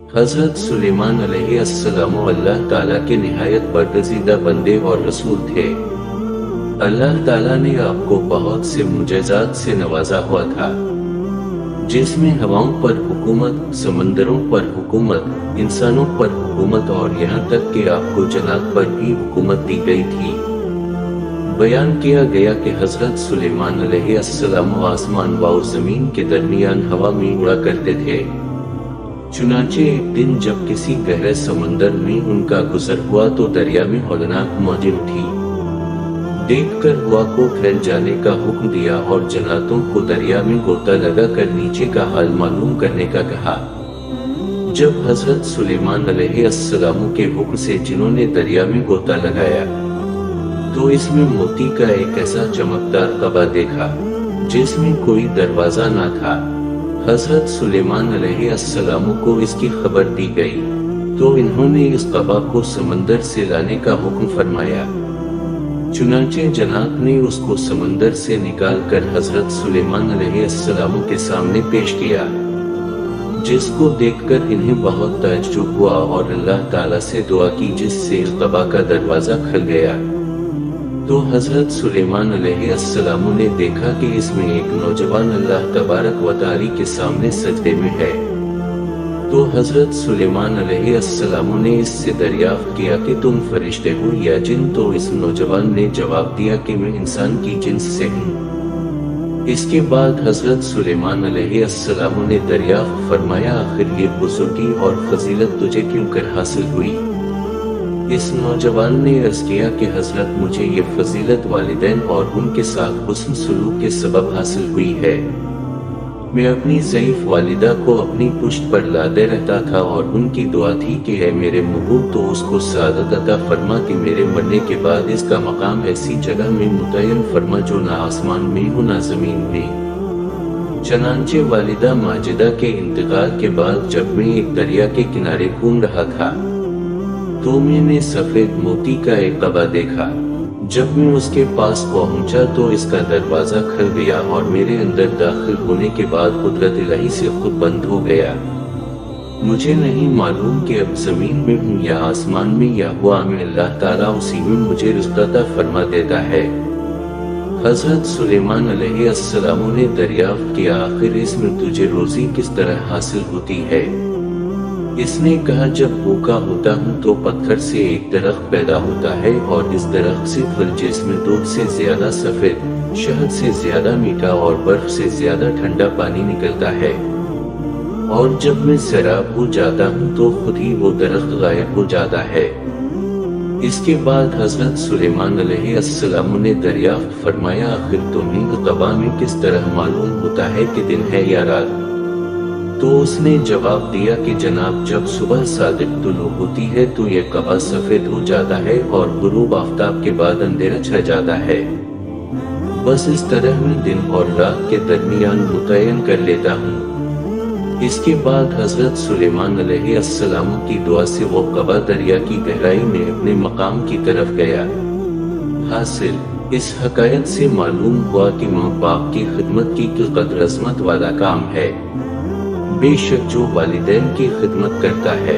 हजरत सुलेमान अलैहिस्सलाम अल्लाह ताला के निहायत बरगज़ीदा बंदे और रसूल थे। अल्लाह ताला ने आपको बहुत से मुजज़ात से नवाजा हुआ था, जिसमें हवाओं पर हुकूमत, समंदरों पर हुकूमत, इंसानों पर हुकूमत और यहाँ तक कि आपको जन्नत पर भी हुकूमत दी गई थी। बयान किया गया कि हजरत सुलेमान अलैहिस्सलाम आसमान व ज़मीन के दरमियान हवा में उड़ा करते थे। चुनांचे एक दिन जब किसी गहरे समंदर में उनका गुजर हुआ तो दरिया में हौलनाक मौजें उठी। देखकर हवा को फैल जाने का हुक्म दिया और जन्नतों को दरिया में गोता लगाकर नीचे का हाल मालूम करने का कहा। जब हजरत सुलेमान अलैहिस्सलाम के हुक्म से जिन्होंने दरिया में गोता लगाया तो इसमें मोती का एक ऐसा चमकदार कबा देखा जिसमें कोई दरवाजा न था। हजरत सुलेमान अलैहिस्सलाम को इसकी खबर दी गई तो इन्होंने इस कबा को समंदर से लाने का हुक्म फरमाया। चुनांचे जन्नत ने उसको समंदर से निकालकर हजरत सुलेमान अलैहिस्सलाम के सामने पेश किया, जिसको देखकर इन्हें बहुत ताज्जुब हुआ और अल्लाह ताला से दुआ की, जिससे इस कबा का दरवाजा खुल गया। तो हजरत सुलेमान अलैहिस्सलाम ने देखा कि इसमें एक नौजवान अल्लाह तबारक व तआला के सामने सजदे में है। तो हजरत सुलेमान अलैहिस्सलाम ने इससे दरियाफ्त किया कि तुम फरिश्ते हो या जिन? तो इस नौजवान ने जवाब दिया कि मैं इंसान की जिन्स से हूँ। इसके बाद हजरत सुलेमान अलैहिस्सलाम ने दरियाफ्त फरमाया, आखिर ये बुजुर्गी और फजीलत तुझे क्यों कर हासिल हुई? इस नौजवान ने अर्ज किया कि हजरत मुझे ये फजीलत वालिदैन और उनके साथ हुस्न सलूक के सबब हासिल हुई है। मैं अपनी ज़ईफ वालिदा को अपनी पुश्त पर लादे रहता था और उनकी दुआ थी कि है मेरे महबूब तो उसको सादत अता फरमा कि मेरे मरने के बाद इसका मकाम ऐसी जगह में मुतय्यन फरमा जो ना आसमान में हो ना जमीन में। चनांचे वालिदा माजिदा के इंतकाल के बाद जब मैं एक दरिया के किनारे घूम रहा था तो मैंने सफेद मोती का एक कबा देखा। जब मैं उसके पास पहुंचा तो इसका दरवाजा खुल गया और मेरे अंदर दाखिल होने के बाद कुदरत इलाही से खुद बंद हो गया। मुझे नहीं मालूम कि अब जमीन में हूँ या आसमान में या हुआ में, अल्लाह ताला उसी में मुझे रिज़्क़ अता फरमा देता है। हजरत सुलेमान अलैहिस्सलाम ने दरियाफ्त किया, आखिर इसमें तुझे रोजी किस तरह हासिल होती है? इसने कहा, जब भूखा होता हूँ तो पत्थर से एक दरख्त पैदा होता है और इस दरख्त से फल जिसमें दूध से ज्यादा सफेद, शहद से ज्यादा मीठा और बर्फ से ज्यादा ठंडा पानी निकलता है, और जब मैं सैराब हो जाता हूँ तो खुद ही वो दरख्त गायब हो जाता है। इसके बाद हजरत सुलेमान अलैहिस्सलाम ने दरियाफ्त फरमाया, आखिर तुम्हें कबा में किस तरह मालूम होता है कि दिन है या रात? तो उसने जवाब दिया कि जनाब, जब सुबह सादिक तुलू होती है तो यह कबा सफेद हो जाता है और गुरूब आफ्ताब के बाद अंधेरा छा जाता है। बस इस तरह मैं दिन और रात के दरमियान मुतय्यन कर लेता हूँ। इसके बाद हजरत सुलेमान अलैहिस्सलाम की दुआ से वो कबा दरिया की गहराई में अपने मकाम की तरफ गया। हासिल इस हकायत से मालूम हुआ कि माँ बाप की खिदमत की कदर अज़मत वाला काम है। बेशक जो वालिदैन की खिदमत करता है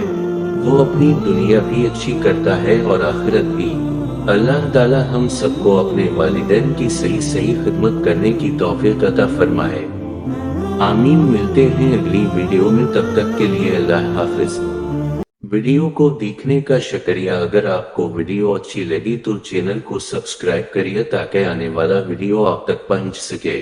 वो अपनी दुनिया भी अच्छी करता है और आखिरत भी। अल्लाह ताला हम सबको अपने वालिदैन की सही सही खिदमत करने की तौफीक अता फरमाए। आमीन। मिलते हैं अगली वीडियो में, तब तक के लिए अल्लाह हाफिज। वीडियो को देखने का शुक्रिया। अगर आपको वीडियो अच्छी लगी तो चैनल को सब्सक्राइब करिए ताकि आने वाला वीडियो आप तक पहुंच सके।